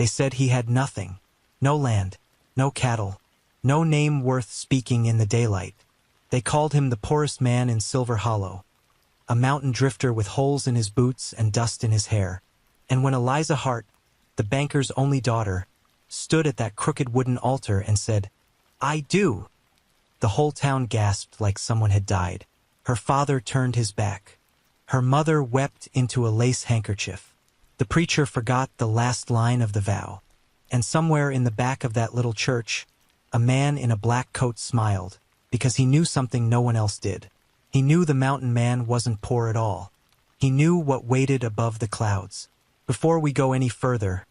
They said he had nothing. No land, no cattle, no name worth speaking in the daylight. They called him the poorest man in Silver Hollow, a mountain drifter with holes in his boots and dust in his hair. And when Eliza Hart, the banker's only daughter, stood at that crooked wooden altar and said, "I do," the whole town gasped like someone had died. Her father turned his back. Her mother wept into a lace handkerchief. The preacher forgot the last line of the vow. And somewhere in the back of that little church, a man in a black coat smiled, because he knew something no one else did. He knew the mountain man wasn't poor at all. He knew what waited above the clouds. Before we go any further,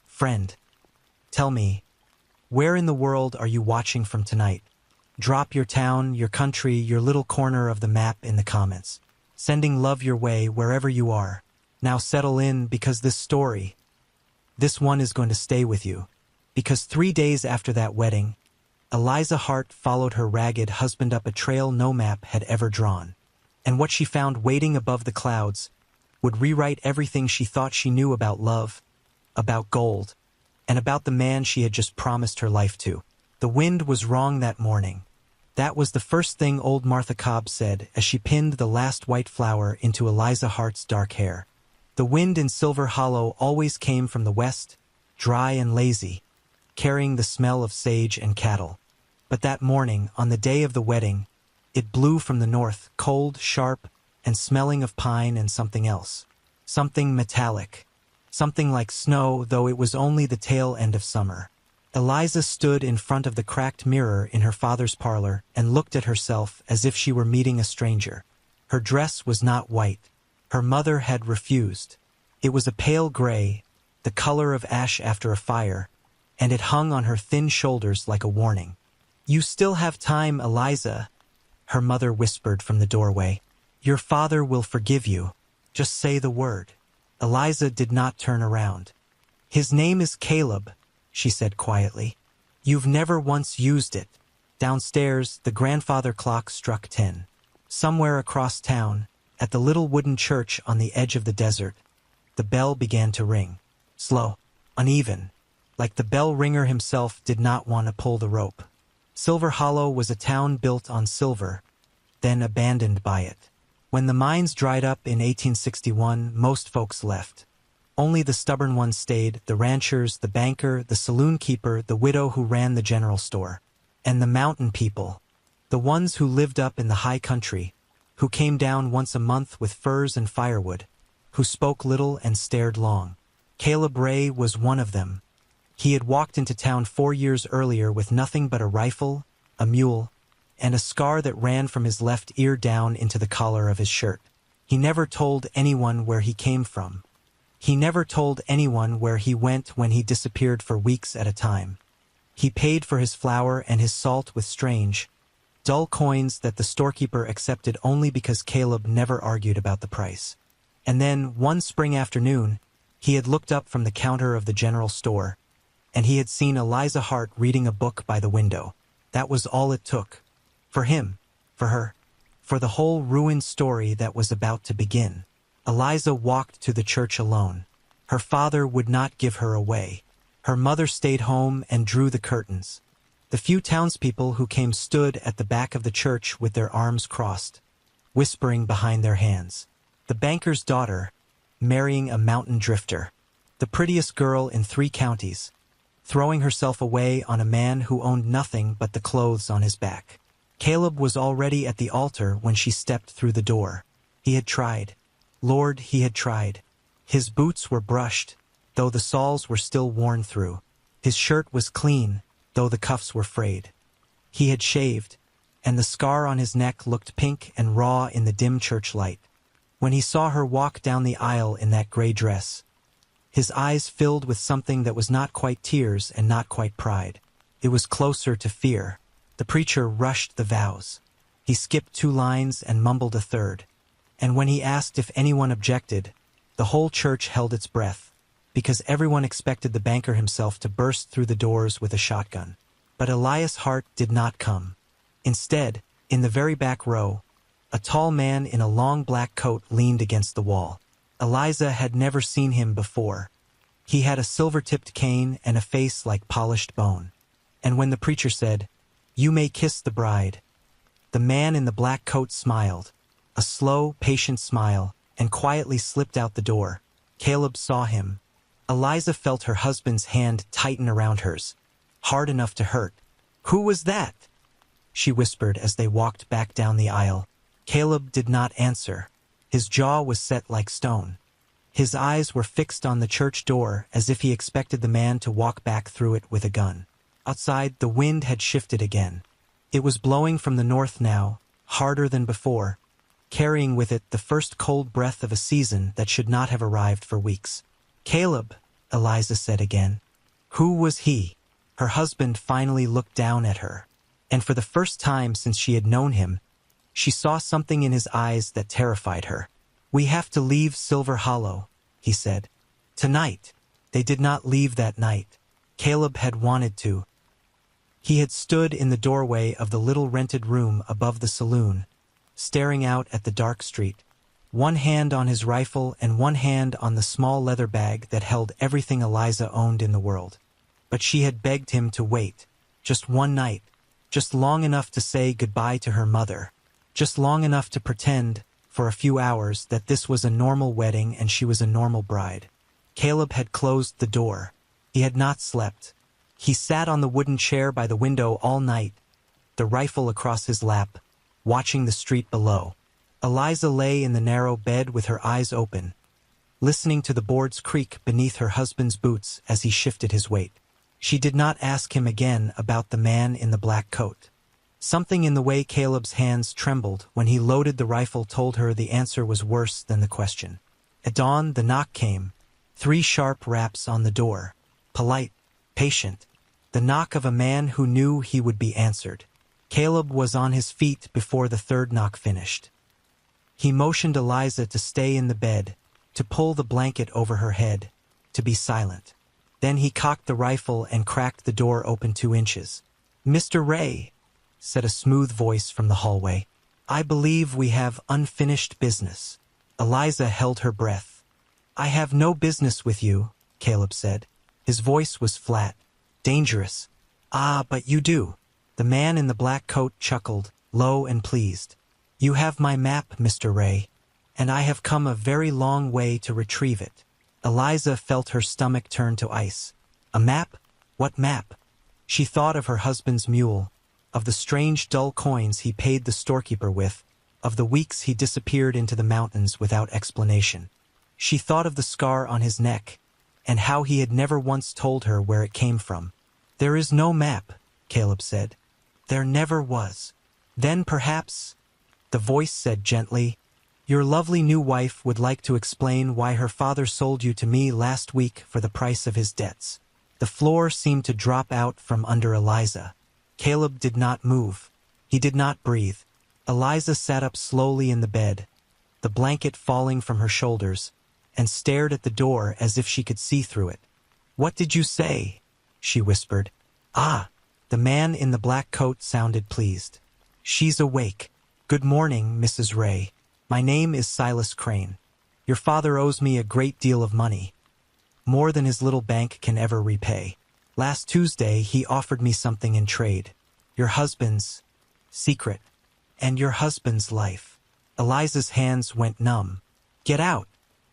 friend, tell me, where in the world are you watching from tonight? Drop your town, your country, your little corner of the map in the comments. Sending love your way wherever you are. Now settle in, because this one is going to stay with you. Because 3 days after that wedding, Eliza Hart followed her ragged husband up a trail no map had ever drawn. And what she found waiting above the clouds would rewrite everything she thought she knew about love, about gold, and about the man she had just promised her life to. The wind was wrong that morning. That was the first thing old Martha Cobb said as she pinned the last white flower into Eliza Hart's dark hair. The wind in Silver Hollow always came from the west, dry and lazy, carrying the smell of sage and cattle. But that morning, on the day of the wedding, it blew from the north, cold, sharp, and smelling of pine and something else. Something metallic. Something like snow, though it was only the tail end of summer. Eliza stood in front of the cracked mirror in her father's parlor and looked at herself as if she were meeting a stranger. Her dress was not white. Her mother had refused. It was a pale gray, the color of ash after a fire, and it hung on her thin shoulders like a warning. "You still have time, Eliza," her mother whispered from the doorway. "Your father will forgive you. Just say the word." Eliza did not turn around. "His name is Caleb," she said quietly. "You've never once used it." Downstairs, the grandfather clock struck 10. Somewhere across town, at the little wooden church on the edge of the desert, the bell began to ring. Slow, uneven, like the bell ringer himself did not want to pull the rope. Silver Hollow was a town built on silver, then abandoned by it. When the mines dried up in 1861, most folks left. Only the stubborn ones stayed, the ranchers, the banker, the saloon keeper, the widow who ran the general store. And the mountain people, the ones who lived up in the high country, who came down once a month with furs and firewood, who spoke little and stared long. Caleb Ray was one of them. He had walked into town 4 years earlier with nothing but a rifle, a mule, and a scar that ran from his left ear down into the collar of his shirt. He never told anyone where he came from. He never told anyone where he went when he disappeared for weeks at a time. He paid for his flour and his salt with strange, dull coins that the storekeeper accepted only because Caleb never argued about the price. And then, one spring afternoon, he had looked up from the counter of the general store, and he had seen Eliza Hart reading a book by the window. That was all it took. For him, for her, for the whole ruined story that was about to begin. Eliza walked to the church alone. Her father would not give her away. Her mother stayed home and drew the curtains. The few townspeople who came stood at the back of the church with their arms crossed, whispering behind their hands. The banker's daughter, marrying a mountain drifter. The prettiest girl in 3 counties, throwing herself away on a man who owned nothing but the clothes on his back. Caleb was already at the altar when she stepped through the door. He had tried. Lord, he had tried. His boots were brushed, though the soles were still worn through. His shirt was clean, though the cuffs were frayed. He had shaved, and the scar on his neck looked pink and raw in the dim church light. When he saw her walk down the aisle in that gray dress, his eyes filled with something that was not quite tears and not quite pride. It was closer to fear. The preacher rushed the vows. He skipped 2 lines and mumbled a third. And when he asked if anyone objected, the whole church held its breath, because everyone expected the banker himself to burst through the doors with a shotgun. But Elias Hart did not come. Instead, in the very back row, a tall man in a long black coat leaned against the wall. Eliza had never seen him before. He had a silver-tipped cane and a face like polished bone. And when the preacher said, "You may kiss the bride," the man in the black coat smiled, a slow, patient smile, and quietly slipped out the door. Caleb saw him. Eliza felt her husband's hand tighten around hers, hard enough to hurt. "Who was that?" she whispered as they walked back down the aisle. Caleb did not answer. His jaw was set like stone. His eyes were fixed on the church door as if he expected the man to walk back through it with a gun. Outside, the wind had shifted again. It was blowing from the north now, harder than before, carrying with it the first cold breath of a season that should not have arrived for weeks. "Caleb," Eliza said again. Who was he? Her husband finally looked down at her, and for the first time since she had known him, she saw something in his eyes that terrified her. "We have to leave Silver Hollow," he said. Tonight. They did not leave that night. Caleb had wanted to. He had stood in the doorway of the little rented room above the saloon, staring out at the dark street, one hand on his rifle and one hand on the small leather bag that held everything Eliza owned in the world. But she had begged him to wait, just one night, just long enough to say goodbye to her mother, just long enough to pretend, for a few hours, that this was a normal wedding and she was a normal bride. Caleb had closed the door. He had not slept. He sat on the wooden chair by the window all night, the rifle across his lap, watching the street below. Eliza lay in the narrow bed with her eyes open, listening to the boards creak beneath her husband's boots as he shifted his weight. She did not ask him again about the man in the black coat. Something in the way Caleb's hands trembled when he loaded the rifle told her the answer was worse than the question. At dawn, the knock came. 3 sharp raps on the door. Polite, patient. The knock of a man who knew he would be answered. Caleb was on his feet before the 3rd knock finished. He motioned Eliza to stay in the bed, to pull the blanket over her head, to be silent. Then he cocked the rifle and cracked the door open 2 inches. "Mr. Ray," said a smooth voice from the hallway, "I believe we have unfinished business." Eliza held her breath. "I have no business with you," Caleb said. His voice was flat, dangerous. "Ah, but you do." The man in the black coat chuckled, low and pleased. "You have my map, Mr. Ray, and I have come a very long way to retrieve it." Eliza felt her stomach turn to ice. A map? What map? She thought of her husband's mule, of the strange dull coins he paid the storekeeper with, of the weeks he disappeared into the mountains without explanation. She thought of the scar on his neck, and how he had never once told her where it came from. "There is no map," Caleb said. "There never was." "Then perhaps," the voice said gently, "your lovely new wife would like to explain why her father sold you to me last week for the price of his debts." The floor seemed to drop out from under Eliza. Caleb did not move. He did not breathe. Eliza sat up slowly in the bed, the blanket falling from her shoulders, and stared at the door as if she could see through it. "What did you say?" she whispered. "Ah," the man in the black coat sounded pleased. "She's awake. Good morning, Mrs. Ray. My name is Silas Crane. Your father owes me a great deal of money, more than his little bank can ever repay. Last Tuesday he offered me something in trade. Your husband's secret, and your husband's life." Eliza's hands went numb. "Get out,"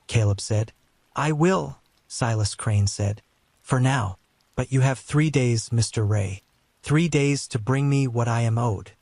Caleb said. "I will," Silas Crane said. "For now. But you have 3 days, Mr. Ray. 3 days to bring me what I am owed.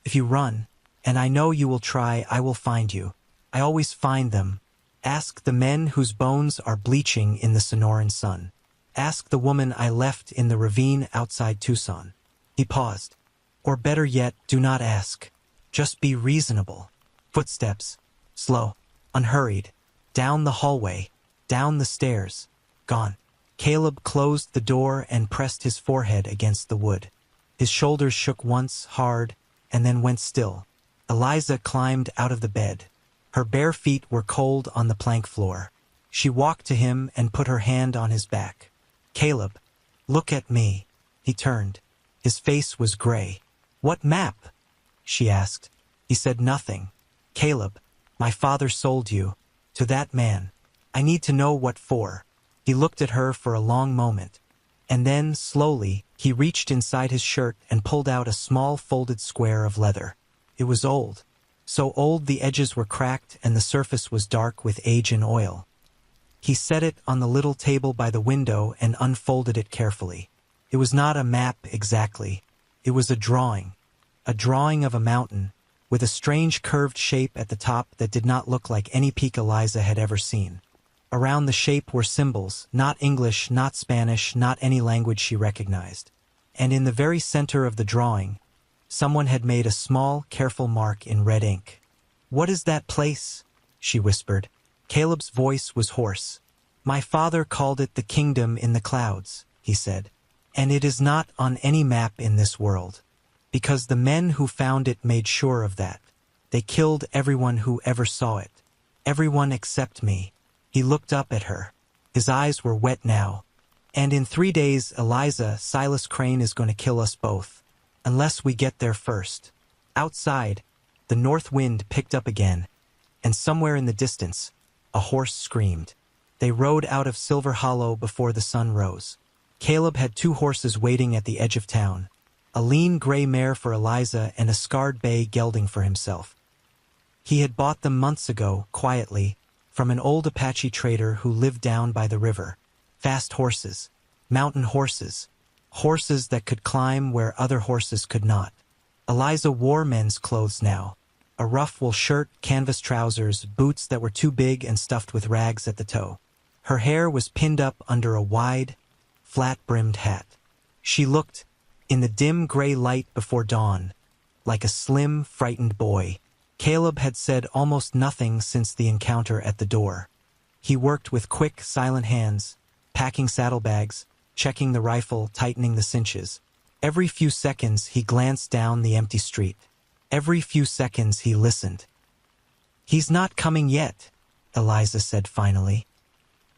If you run, and I know you will try, I will find you. I always find them. Ask the men whose bones are bleaching in the Sonoran sun. Ask the woman I left in the ravine outside Tucson." He paused. "Or better yet, do not ask. Just be reasonable." Footsteps, slow, unhurried, down the hallway, down the stairs, gone. Caleb closed the door and pressed his forehead against the wood. His shoulders shook once, hard, and then went still. Eliza climbed out of the bed. Her bare feet were cold on the plank floor. She walked to him and put her hand on his back. "Caleb, look at me." He turned. His face was gray. "What map?" she asked. He said nothing. "Caleb, my father sold you to that man. I need to know what for." He looked at her for a long moment, and then, slowly, he reached inside his shirt and pulled out a small folded square of leather. It was old, so old the edges were cracked and the surface was dark with age and oil. He set it on the little table by the window and unfolded it carefully. It was not a map exactly. It was a drawing of a mountain, with a strange curved shape at the top that did not look like any peak Eliza had ever seen. Around the shape were symbols, not English, not Spanish, not any language she recognized. And in the very center of the drawing, someone had made a small, careful mark in red ink. "What is that place?" she whispered. Caleb's voice was hoarse. "My father called it the kingdom in the clouds," he said. "And it is not on any map in this world. Because the men who found it made sure of that. They killed everyone who ever saw it. Everyone except me." He looked up at her. His eyes were wet now. "And in 3 days, Eliza, Silas Crane is going to kill us both. Unless we get there first." Outside, the north wind picked up again, and somewhere in the distance, a horse screamed. They rode out of Silver Hollow before the sun rose. Caleb had 2 horses waiting at the edge of town, a lean gray mare for Eliza and a scarred bay gelding for himself. He had bought them months ago, quietly, from an old Apache trader who lived down by the river. Fast horses, mountain horses, horses that could climb where other horses could not. Eliza wore men's clothes now, a rough wool shirt, canvas trousers, boots that were too big and stuffed with rags at the toe. Her hair was pinned up under a wide, flat-brimmed hat. She looked, in the dim gray light before dawn, like a slim, frightened boy. Caleb had said almost nothing since the encounter at the door. He worked with quick, silent hands, packing saddlebags, checking the rifle, tightening the cinches. Every few seconds he glanced down the empty street. Every few seconds he listened. "He's not coming yet," Eliza said finally.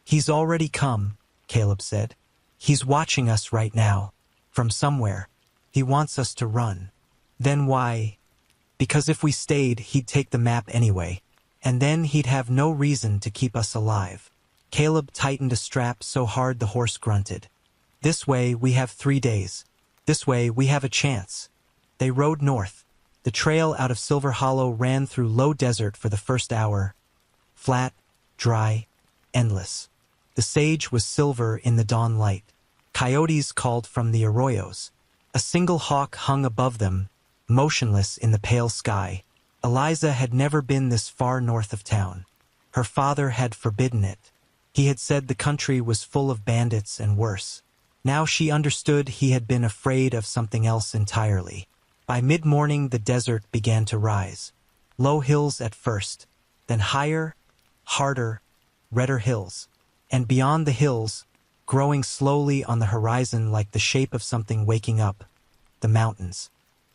"He's already come," Caleb said. "He's watching us right now, from somewhere. He wants us to run." "Then why?" "Because if we stayed, he'd take the map anyway, and then he'd have no reason to keep us alive." Caleb tightened a strap so hard the horse grunted. "This way we have 3 days. This way we have a chance." They rode north. The trail out of Silver Hollow ran through low desert for the first hour. Flat, dry, endless. The sage was silver in the dawn light. Coyotes called from the arroyos. A single hawk hung above them, motionless in the pale sky. Eliza had never been this far north of town. Her father had forbidden it. He had said the country was full of bandits and worse. Now she understood he had been afraid of something else entirely. By mid-morning the desert began to rise. Low hills at first, then higher, harder, redder hills. And beyond the hills, growing slowly on the horizon like the shape of something waking up, the mountains.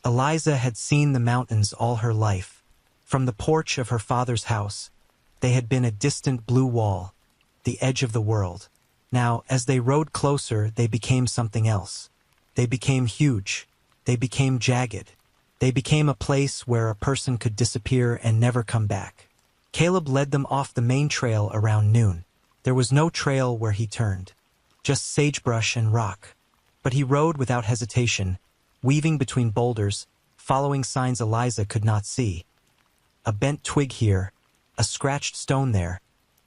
Eliza had seen the mountains all her life. From the porch of her father's house, they had been a distant blue wall, the edge of the world. Now, as they rode closer, they became something else. They became huge. They became jagged. They became a place where a person could disappear and never come back. Caleb led them off the main trail around noon. There was no trail where he turned, just sagebrush and rock. But he rode without hesitation, weaving between boulders, following signs Eliza could not see. A bent twig here, a scratched stone there,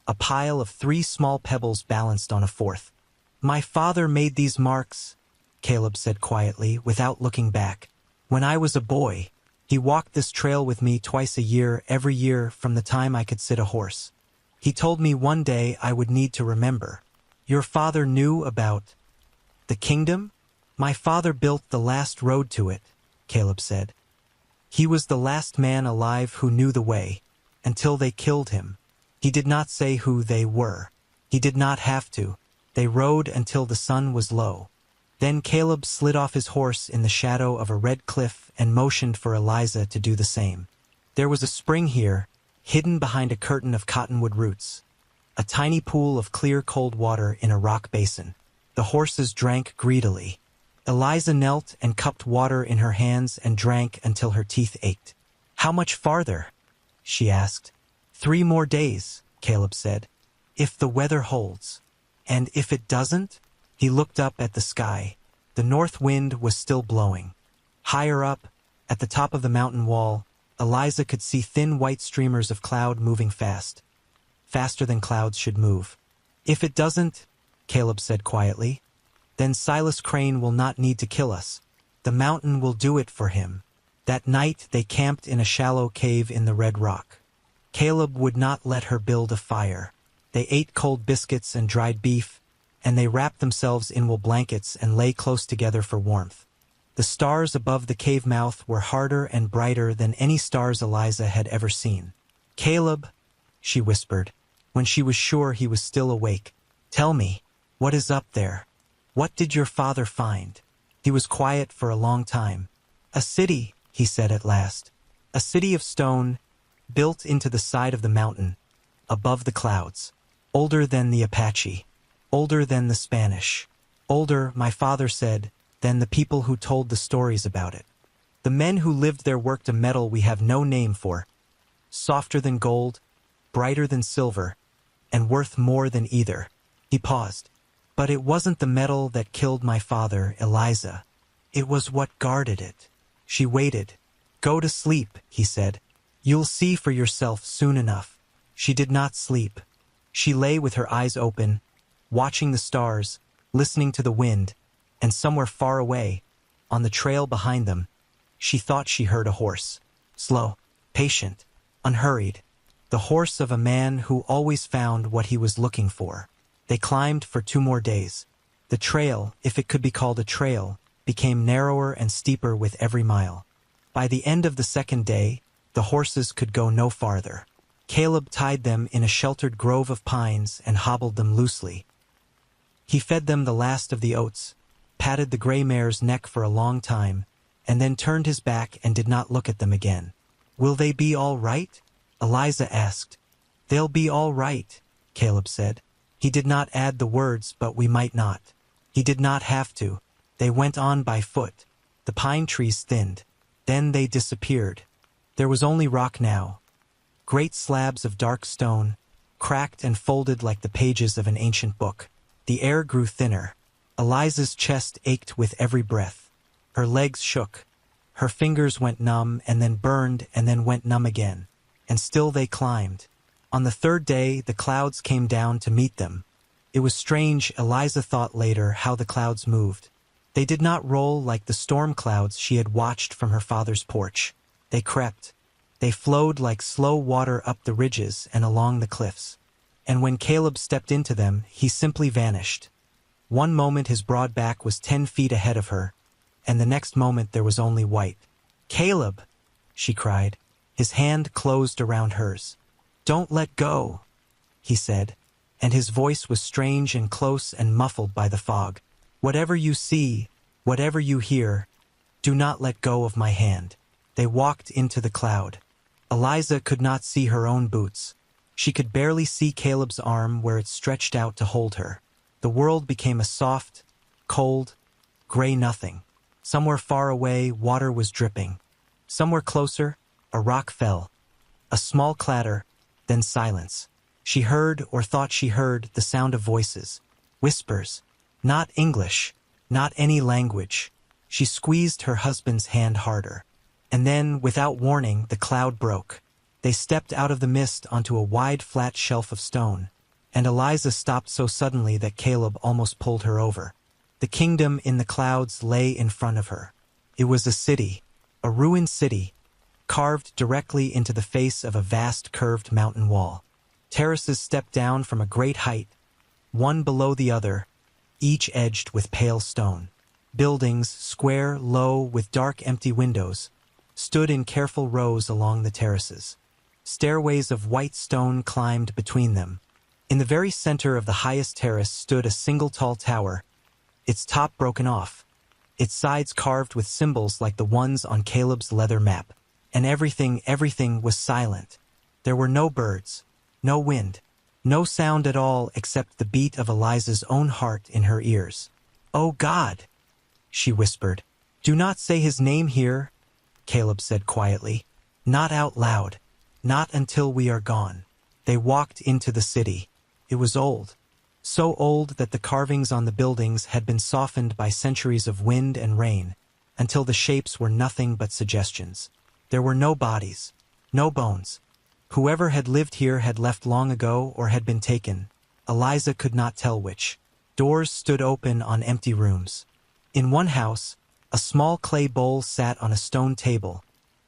a pile of 3 small pebbles balanced on a 4th. "My father made these marks," Caleb said quietly, without looking back. "When I was a boy, he walked this trail with me twice a year, every year from the time I could sit a horse. He told me one day I would need to remember." "Your father knew about the kingdom?" "My father built the last road to it," Caleb said. "He was the last man alive who knew the way, until they killed him." He did not say who they were. He did not have to. They rode until the sun was low. Then Caleb slid off his horse in the shadow of a red cliff and motioned for Eliza to do the same. There was a spring here, hidden behind a curtain of cottonwood roots. A tiny pool of clear cold water in a rock basin. The horses drank greedily. Eliza knelt and cupped water in her hands and drank until her teeth ached. "How much farther?" she asked. 3 more days, Caleb said. "If the weather holds." And if it doesn't? He looked up at the sky. The north wind was still blowing. Higher up, at the top of the mountain wall, Eliza could see thin white streamers of cloud moving fast. Faster than clouds should move. If it doesn't, Caleb said quietly, then Silas Crane will not need to kill us. The mountain will do it for him. That night they camped in a shallow cave in the red rock. Caleb would not let her build a fire. They ate cold biscuits and dried beef, and they wrapped themselves in wool blankets and lay close together for warmth. The stars above the cave mouth were harder and brighter than any stars Eliza had ever seen. "Caleb," she whispered, when she was sure he was still awake, "tell me, what is up there? What did your father find?" He was quiet for a long time. "A city," he said at last. "A city of stone, built into the side of the mountain, above the clouds. Older than the Apache. Older than the Spanish. Older, my father said, than the people who told the stories about it. The men who lived there worked a metal we have no name for. Softer than gold, brighter than silver, and worth more than either." He paused. "But it wasn't the metal that killed my father, Eliza. It was what guarded it." She waited. "Go to sleep," he said. "You'll see for yourself soon enough." She did not sleep. She lay with her eyes open, watching the stars, listening to the wind, and somewhere far away, on the trail behind them, she thought she heard a horse. Slow, patient, unhurried. The horse of a man who always found what he was looking for. They climbed for 2 more days. The trail, if it could be called a trail, became narrower and steeper with every mile. By the end of the 2nd day, the horses could go no farther. Caleb tied them in a sheltered grove of pines and hobbled them loosely. He fed them the last of the oats, patted the gray mare's neck for a long time, and then turned his back and did not look at them again. "Will they be all right?" Eliza asked. "They'll be all right," Caleb said. He did not add the words, "but we might not." He did not have to. They went on by foot. The pine trees thinned. Then they disappeared. There was only rock now. Great slabs of dark stone, cracked and folded like the pages of an ancient book. The air grew thinner. Eliza's chest ached with every breath. Her legs shook. Her fingers went numb and then burned and then went numb again. And still they climbed. On the 3rd day, the clouds came down to meet them. It was strange, Eliza thought later, how the clouds moved. They did not roll like the storm clouds she had watched from her father's porch. They crept. They flowed like slow water up the ridges and along the cliffs. And when Caleb stepped into them, he simply vanished. One moment his broad back was 10 feet ahead of her, and the next moment there was only white. "Caleb!" she cried. His hand closed around hers. "Don't let go," he said, and his voice was strange and close and muffled by the fog. "Whatever you see, whatever you hear, do not let go of my hand." They walked into the cloud. Eliza could not see her own boots. She could barely see Caleb's arm where it stretched out to hold her. The world became a soft, cold, gray nothing. Somewhere far away, water was dripping. Somewhere closer, a rock fell. A small clatter, then silence. She heard, or thought she heard, the sound of voices. Whispers. Not English. Not any language. She squeezed her husband's hand harder. And then, without warning, the cloud broke. They stepped out of the mist onto a wide, flat shelf of stone. And Eliza stopped so suddenly that Caleb almost pulled her over. The kingdom in the clouds lay in front of her. It was a city, a ruined city, carved directly into the face of a vast curved mountain wall. Terraces stepped down from a great height, one below the other, each edged with pale stone. Buildings, square, low, with dark empty windows, stood in careful rows along the terraces. Stairways of white stone climbed between them. In the very center of the highest terrace stood a single tall tower, its top broken off, its sides carved with symbols like the ones on Caleb's leather map. And everything was silent. There were no birds, no wind, no sound at all except the beat of Eliza's own heart in her ears. "Oh God," she whispered. "Do not say his name here," Caleb said quietly. "Not out loud. Not until we are gone." They walked into the city. It was old, so old that the carvings on the buildings had been softened by centuries of wind and rain, until the shapes were nothing but suggestions. There were no bodies, no bones. Whoever had lived here had left long ago or had been taken. Eliza could not tell which. Doors stood open on empty rooms. In one house, a small clay bowl sat on a stone table,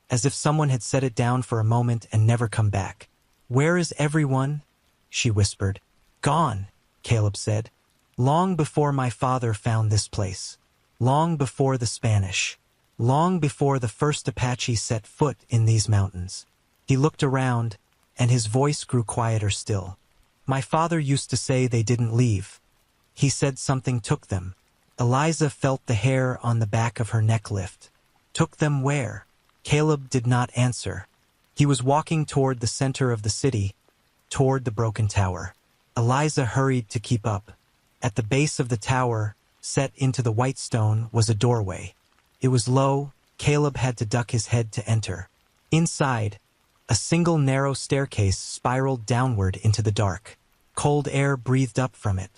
as if someone had set it down for a moment and never come back. "Where is everyone?" she whispered. "Gone," Caleb said. "Long before my father found this place. Long before the Spanish. Long before the first Apache set foot in these mountains." He looked around, and his voice grew quieter still. "My father used to say they didn't leave. He said something took them." Eliza felt the hair on the back of her neck lift. "Took them where?" Caleb did not answer. He was walking toward the center of the city, toward the broken tower. Eliza hurried to keep up. At the base of the tower, set into the white stone, was a doorway. It was low. Caleb had to duck his head to enter. Inside, a single narrow staircase spiraled downward into the dark. Cold air breathed up from it.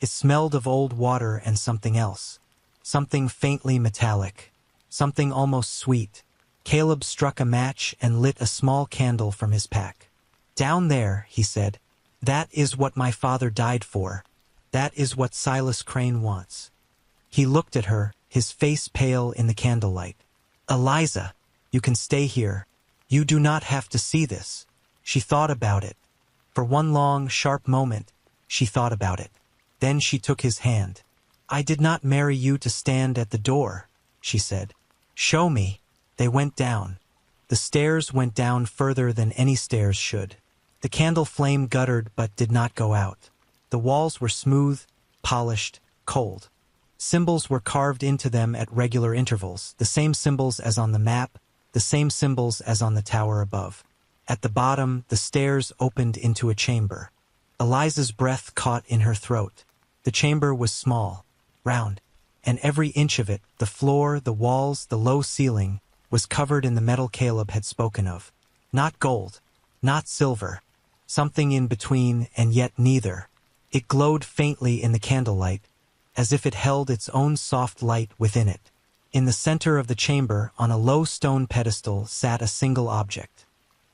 It smelled of old water and something else. Something faintly metallic. Something almost sweet. Caleb struck a match and lit a small candle from his pack. "Down there," he said. "That is what my father died for. That is what Silas Crane wants." He looked at her, his face pale in the candlelight. "Eliza, you can stay here. You do not have to see this." She thought about it. For one long, sharp moment, she thought about it. Then she took his hand. "I did not marry you to stand at the door," she said. "Show me." They went down. The stairs went down further than any stairs should. The candle flame guttered but did not go out. The walls were smooth, polished, cold. Symbols were carved into them at regular intervals, the same symbols as on the map, the same symbols as on the tower above. At the bottom, the stairs opened into a chamber. Eliza's breath caught in her throat. The chamber was small, round, and every inch of it, the floor, the walls, the low ceiling, was covered in the metal Caleb had spoken of. Not gold, not silver, something in between and yet neither. It glowed faintly in the candlelight, as if it held its own soft light within it. In the center of the chamber, on a low stone pedestal, sat a single object.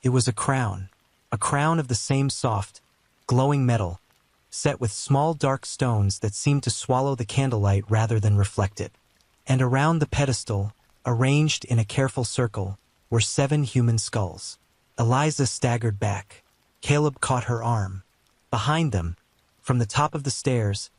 It was a crown of the same soft, glowing metal, set with small dark stones that seemed to swallow the candlelight rather than reflect it. And around the pedestal, arranged in a careful circle, were 7 human skulls. Eliza staggered back. Caleb caught her arm. Behind them, from the top of the stairs,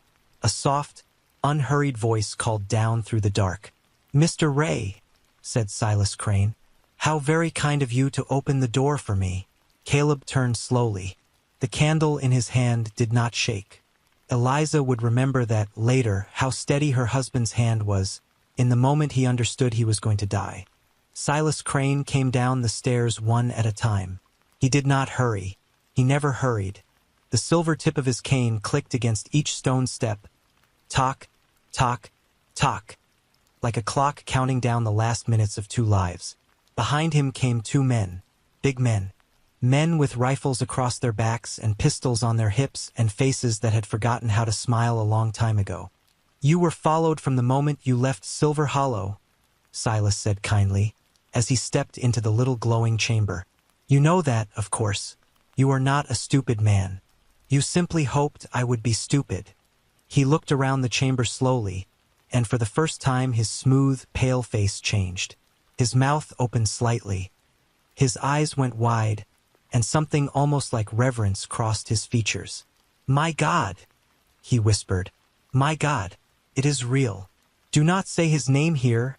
a soft, unhurried voice called down through the dark. "Mr. Ray," said Silas Crane. "How very kind of you to open the door for me." Caleb turned slowly. The candle in his hand did not shake. Eliza would remember that later, how steady her husband's hand was, in the moment he understood he was going to die. Silas Crane came down the stairs one at a time. He did not hurry. He never hurried. The silver tip of his cane clicked against each stone step. Tock, tock, tock, like a clock counting down the last minutes of 2 lives. Behind him came 2 men, big men. Men with rifles across their backs and pistols on their hips and faces that had forgotten how to smile a long time ago. "You were followed from the moment you left Silver Hollow," Silas said kindly, as he stepped into the little glowing chamber. "You know that, of course. You are not a stupid man. You simply hoped I would be stupid." He looked around the chamber slowly, and for the first time his smooth, pale face changed. His mouth opened slightly. His eyes went wide, and something almost like reverence crossed his features. "My God," he whispered. "My God, it is real." "Do not say his name here,"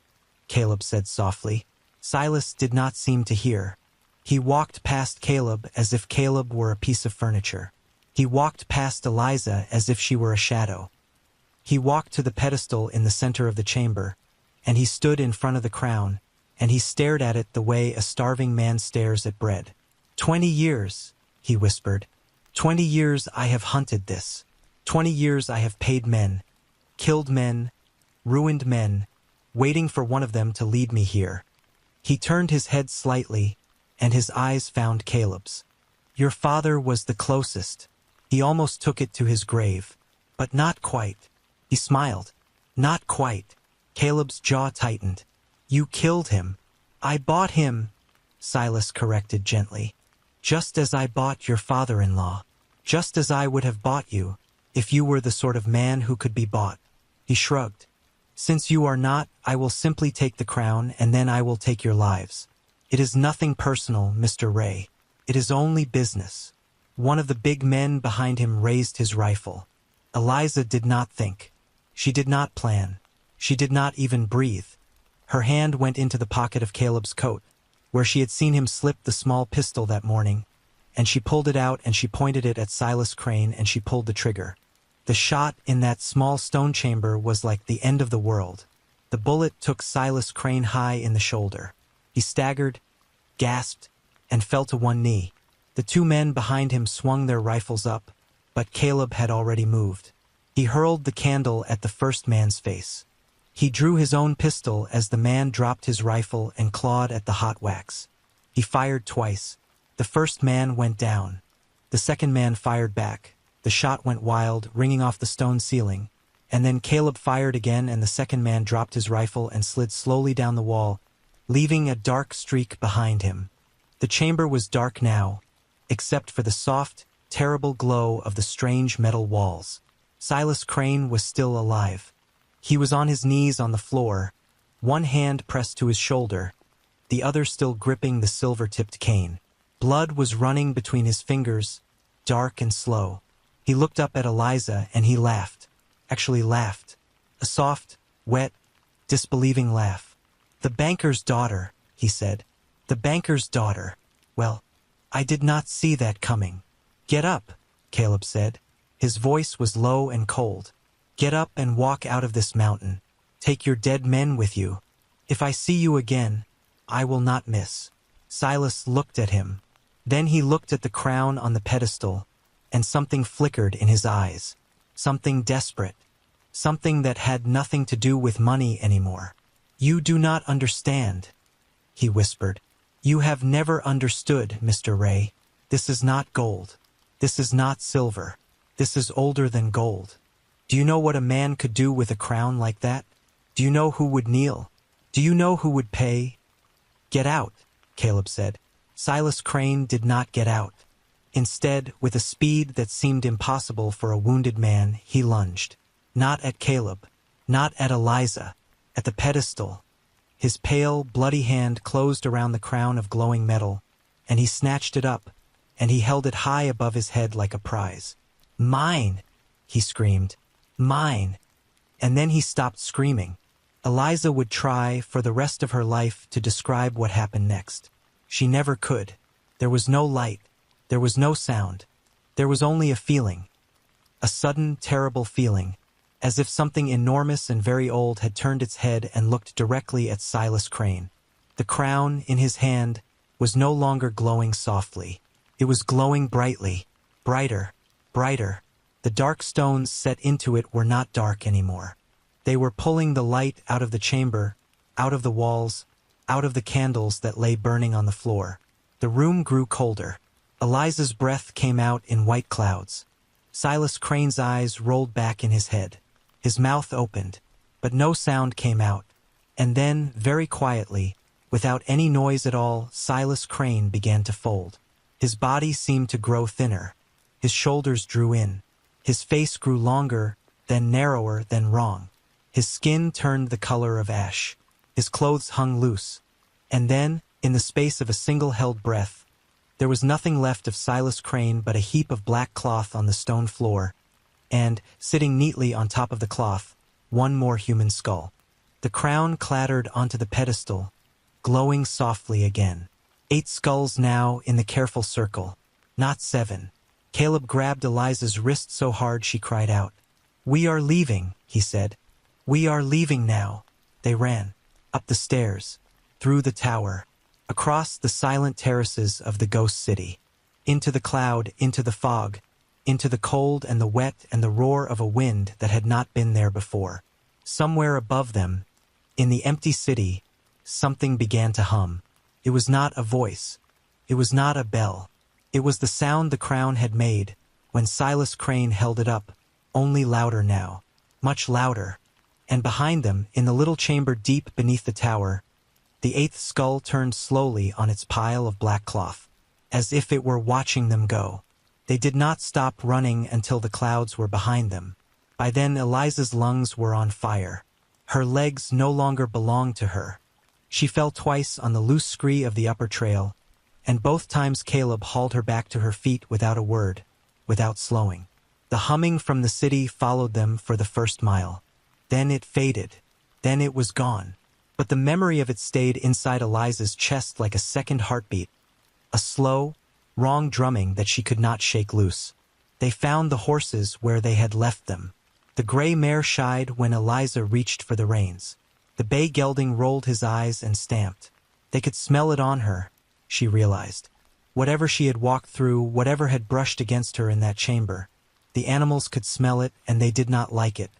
Caleb said softly. Silas did not seem to hear. He walked past Caleb as if Caleb were a piece of furniture. He walked past Eliza as if she were a shadow. He walked to the pedestal in the center of the chamber, and he stood in front of the crown, and he stared at it the way a starving man stares at bread. 20 years, he whispered. 20 years I have hunted this. 20 years I have paid men, killed men, ruined men, waiting for one of them to lead me here. He turned his head slightly, and his eyes found Caleb's. Your father was the closest. He almost took it to his grave. But not quite. He smiled. Not quite. Caleb's jaw tightened. You killed him. I bought him, Silas corrected gently. Just as I bought your father-in-law. Just as I would have bought you, if you were the sort of man who could be bought. He shrugged. Since you are not, I will simply take the crown and then I will take your lives. It is nothing personal, Mr. Ray. It is only business. One of the big men behind him raised his rifle. Eliza did not think. She did not plan. She did not even breathe. Her hand went into the pocket of Caleb's coat, where she had seen him slip the small pistol that morning, and she pulled it out and she pointed it at Silas Crane and she pulled the trigger. The shot in that small stone chamber was like the end of the world. The bullet took Silas Crane high in the shoulder. He staggered, gasped, and fell to one knee. The two men behind him swung their rifles up, but Caleb had already moved. He hurled the candle at the first man's face. He drew his own pistol as the man dropped his rifle and clawed at the hot wax. He fired twice. The first man went down. The second man fired back. The shot went wild, ringing off the stone ceiling. And then Caleb fired again and the second man dropped his rifle and slid slowly down the wall, leaving a dark streak behind him. The chamber was dark now, except for the soft, terrible glow of the strange metal walls. Silas Crane was still alive. He was on his knees on the floor, one hand pressed to his shoulder, the other still gripping the silver-tipped cane. Blood was running between his fingers, dark and slow. He looked up at Eliza and he laughed. Actually laughed. A soft, wet, disbelieving laugh. "The banker's daughter," he said. "The banker's daughter. Well, I did not see that coming." "Get up," Caleb said. His voice was low and cold. "Get up and walk out of this mountain. Take your dead men with you. If I see you again, I will not miss." Silas looked at him. Then he looked at the crown on the pedestal, and something flickered in his eyes. Something desperate. Something that had nothing to do with money anymore. "You do not understand," he whispered. "You have never understood, Mr. Ray. This is not gold. This is not silver. This is older than gold. Do you know what a man could do with a crown like that? Do you know who would kneel? Do you know who would pay?" "Get out," Caleb said. Silas Crane did not get out. Instead, with a speed that seemed impossible for a wounded man, he lunged. Not at Caleb, not at Eliza, at the pedestal. His pale, bloody hand closed around the crown of glowing metal, and he snatched it up, and he held it high above his head like a prize. "Mine!" he screamed. "Mine!" And then he stopped screaming. Eliza would try, for the rest of her life, to describe what happened next. She never could. There was no light. There was no sound. There was only a feeling. A sudden, terrible feeling, as if something enormous and very old had turned its head and looked directly at Silas Crane. The crown, in his hand, was no longer glowing softly. It was glowing brightly, brighter, brighter. The dark stones set into it were not dark anymore. They were pulling the light out of the chamber, out of the walls, out of the candles that lay burning on the floor. The room grew colder. Eliza's breath came out in white clouds. Silas Crane's eyes rolled back in his head. His mouth opened, but no sound came out. And then, very quietly, without any noise at all, Silas Crane began to fold. His body seemed to grow thinner. His shoulders drew in. His face grew longer, then narrower, then wrong. His skin turned the color of ash. His clothes hung loose. And then, in the space of a single held breath, there was nothing left of Silas Crane but a heap of black cloth on the stone floor, and, sitting neatly on top of the cloth, one more human skull. The crown clattered onto the pedestal, glowing softly again. 8 skulls now in the careful circle, not 7. Caleb grabbed Eliza's wrist so hard she cried out. "We are leaving," he said. "We are leaving now." They ran, up the stairs, through the tower, across the silent terraces of the ghost city, into the cloud, into the fog, into the cold and the wet and the roar of a wind that had not been there before. Somewhere above them, in the empty city, something began to hum. It was not a voice. It was not a bell. It was the sound the crown had made when Silas Crane held it up, only louder now. Much louder. And behind them, in the little chamber deep beneath the tower, the eighth skull turned slowly on its pile of black cloth, as if it were watching them go. They did not stop running until the clouds were behind them. By then Eliza's lungs were on fire. Her legs no longer belonged to her. She fell twice on the loose scree of the upper trail, and both times Caleb hauled her back to her feet without a word, without slowing. The humming from the city followed them for the first mile. Then it faded. Then it was gone. But the memory of it stayed inside Eliza's chest like a second heartbeat, a slow, wrong drumming that she could not shake loose. They found the horses where they had left them. The gray mare shied when Eliza reached for the reins. The bay gelding rolled his eyes and stamped. They could smell it on her, she realized. Whatever she had walked through, whatever had brushed against her in that chamber, the animals could smell it and they did not like it.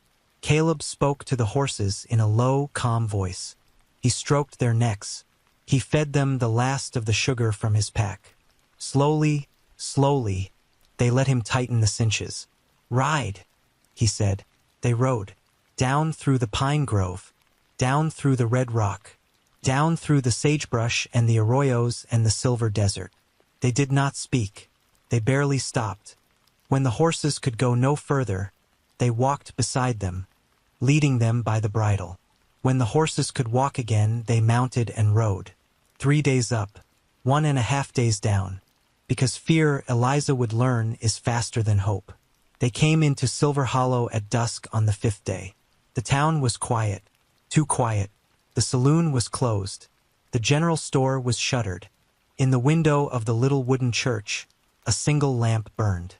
Caleb spoke to the horses in a low, calm voice. He stroked their necks. He fed them the last of the sugar from his pack. Slowly, slowly, they let him tighten the cinches. "Ride," he said. They rode. Down through the pine grove. Down through the red rock. Down through the sagebrush and the arroyos and the silver desert. They did not speak. They barely stopped. When the horses could go no further, they walked beside them, leading them by the bridle. When the horses could walk again, they mounted and rode. 3 days up, 1.5 days down. Because fear, Eliza would learn, is faster than hope. They came into Silver Hollow at dusk on the 5th day. The town was quiet, too quiet. The saloon was closed. The general store was shuttered. In the window of the little wooden church, a single lamp burned.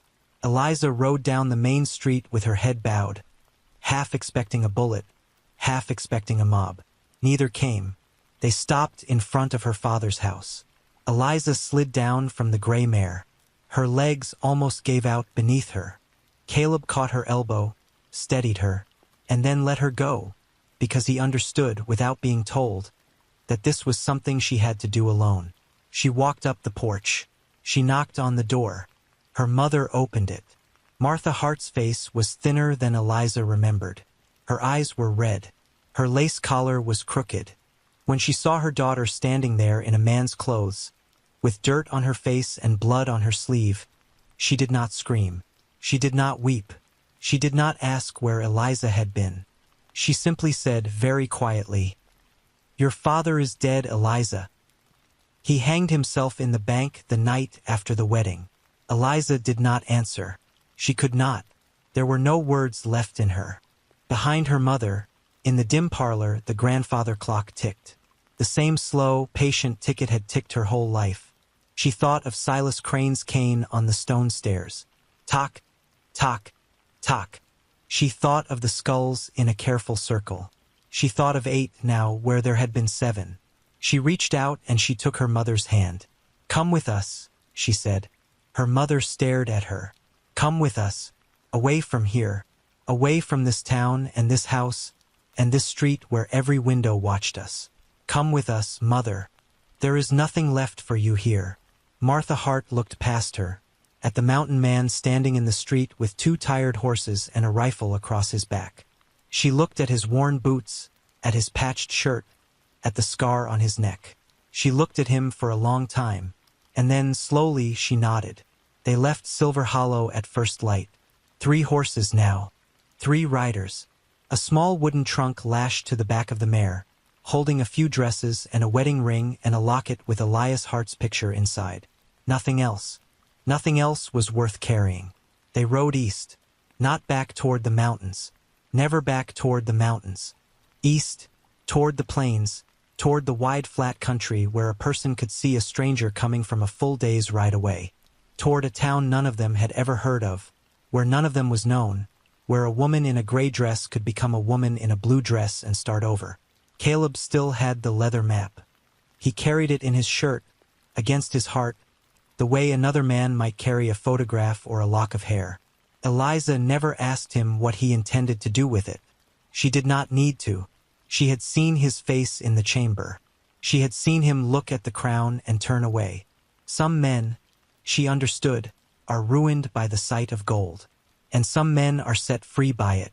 Eliza rode down the main street with her head bowed, half expecting a bullet, half expecting a mob. Neither came. They stopped in front of her father's house. Eliza slid down from the gray mare. Her legs almost gave out beneath her. Caleb caught her elbow, steadied her, and then let her go, because he understood, without being told, that this was something she had to do alone. She walked up the porch. She knocked on the door. Her mother opened it. Martha Hart's face was thinner than Eliza remembered. Her eyes were red. Her lace collar was crooked. When she saw her daughter standing there in a man's clothes, with dirt on her face and blood on her sleeve, she did not scream. She did not weep. She did not ask where Eliza had been. She simply said very quietly, "Your father is dead, Eliza. He hanged himself in the bank the night after the wedding." Eliza did not answer. She could not. There were no words left in her. Behind her mother, in the dim parlor, the grandfather clock ticked. The same slow, patient tick it had ticked her whole life. She thought of Silas Crane's cane on the stone stairs. Tock, tock, tock. She thought of the skulls in a careful circle. She thought of 8 now where there had been 7. She reached out and she took her mother's hand. "Come with us," she said. Her mother stared at her. "Come with us, away from here, away from this town and this house and this street where every window watched us. Come with us, mother. There is nothing left for you here." Martha Hart looked past her, at the mountain man standing in the street with 2 tired horses and a rifle across his back. She looked at his worn boots, at his patched shirt, at the scar on his neck. She looked at him for a long time, and then slowly she nodded. They left Silver Hollow at first light. 3 horses now, 3 riders. A small wooden trunk lashed to the back of the mare, holding a few dresses and a wedding ring and a locket with Elias Hart's picture inside. Nothing else. Nothing else was worth carrying. They rode east, not back toward the mountains, never back toward the mountains. East, toward the plains, toward the wide flat country where a person could see a stranger coming from a full day's ride away. Toward a town none of them had ever heard of, where none of them was known, where a woman in a gray dress could become a woman in a blue dress and start over. Caleb still had the leather map. He carried it in his shirt, against his heart, the way another man might carry a photograph or a lock of hair. Eliza never asked him what he intended to do with it. She did not need to. She had seen his face in the chamber. She had seen him look at the crown and turn away. Some men, she understood, are ruined by the sight of gold. and some men are set free by it.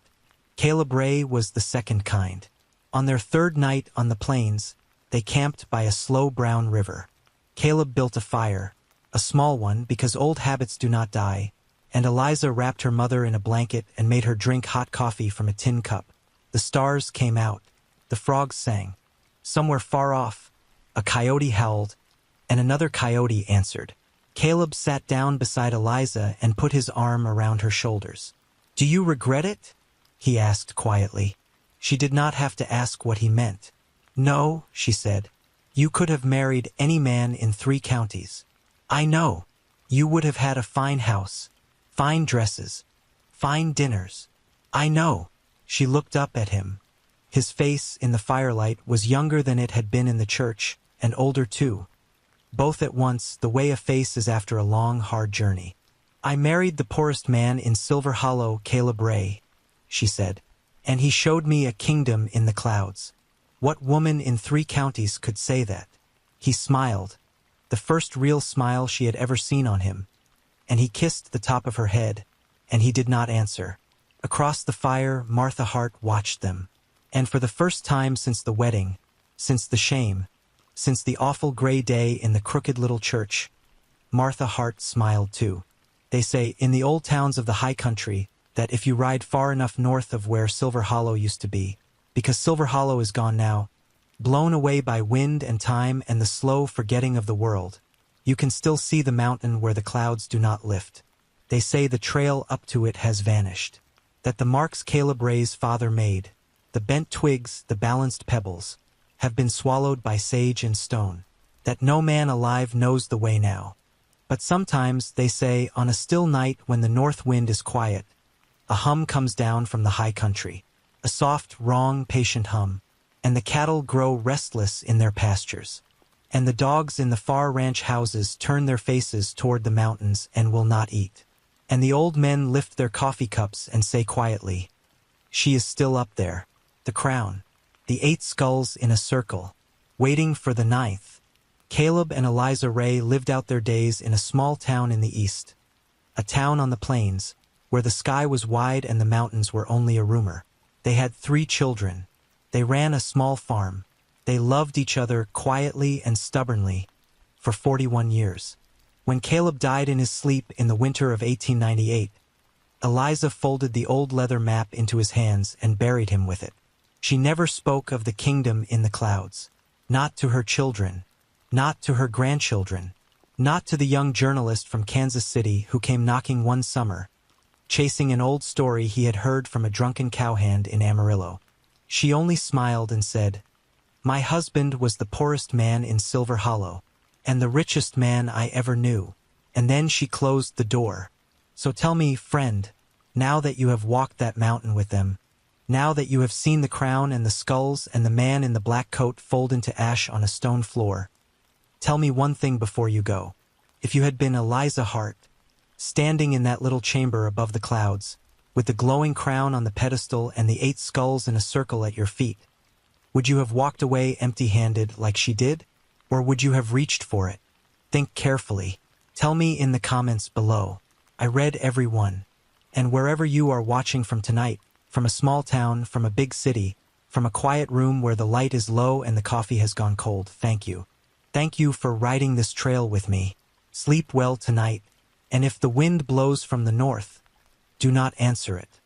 Caleb Ray was the second kind. On their third night on the plains, they camped by a slow brown river. Caleb built a fire, a small one because old habits do not die, and Eliza wrapped her mother in a blanket and made her drink hot coffee from a tin cup. The stars came out. The frogs sang. Somewhere far off, a coyote howled, and another coyote answered. Caleb sat down beside Eliza and put his arm around her shoulders. "Do you regret it?" he asked quietly. She did not have to ask what he meant. "No," she said. "You could have married any man in 3 counties. I know. You would have had a fine house, fine dresses, fine dinners. I know." She looked up at him. His face in the firelight was younger than it had been in the church, and older too. Both at once, the way a face is after a long, hard journey. "I married the poorest man in Silver Hollow, Caleb Ray," she said, "and he showed me a kingdom in the clouds." What woman in 3 counties could say that? He smiled, the first real smile she had ever seen on him, and he kissed the top of her head, and he did not answer. Across the fire, Martha Hart watched them, and for the first time since the wedding, since the shame, since the awful gray day in the crooked little church, Martha Hart smiled too. They say in the old towns of the high country that if you ride far enough north of where Silver Hollow used to be, because Silver Hollow is gone now, blown away by wind and time and the slow forgetting of the world, you can still see the mountain where the clouds do not lift. They say the trail up to it has vanished, that the marks Caleb Ray's father made, the bent twigs, the balanced pebbles, have been swallowed by sage and stone, that no man alive knows the way now. But sometimes, they say, on a still night when the north wind is quiet, a hum comes down from the high country, a soft, wrong, patient hum, and the cattle grow restless in their pastures, and the dogs in the far ranch houses turn their faces toward the mountains and will not eat, and the old men lift their coffee cups and say quietly, "She is still up there, the crown, the 8 skulls in a circle, waiting for the 9th. Caleb and Eliza Ray lived out their days in a small town in the east, a town on the plains, where the sky was wide and the mountains were only a rumor. They had 3 children. They ran a small farm. They loved each other quietly and stubbornly for 41 years. When Caleb died in his sleep in the winter of 1898, Eliza folded the old leather map into his hands and buried him with it. She never spoke of the kingdom in the clouds, not to her children, not to her grandchildren, not to the young journalist from Kansas City who came knocking one summer, chasing an old story he had heard from a drunken cowhand in Amarillo. She only smiled and said, "My husband was the poorest man in Silver Hollow, and the richest man I ever knew." And then she closed the door. So tell me, friend, now that you have walked that mountain with them, now that you have seen the crown and the skulls and the man in the black coat fold into ash on a stone floor, tell me one thing before you go. If you had been Eliza Hart, standing in that little chamber above the clouds, with the glowing crown on the pedestal and the 8 skulls in a circle at your feet, would you have walked away empty-handed like she did? Or would you have reached for it? Think carefully. Tell me in the comments below. I read every one. And wherever you are watching from tonight, from a small town, from a big city, from a quiet room where the light is low and the coffee has gone cold, thank you. Thank you for riding this trail with me. Sleep well tonight, and if the wind blows from the north, do not answer it.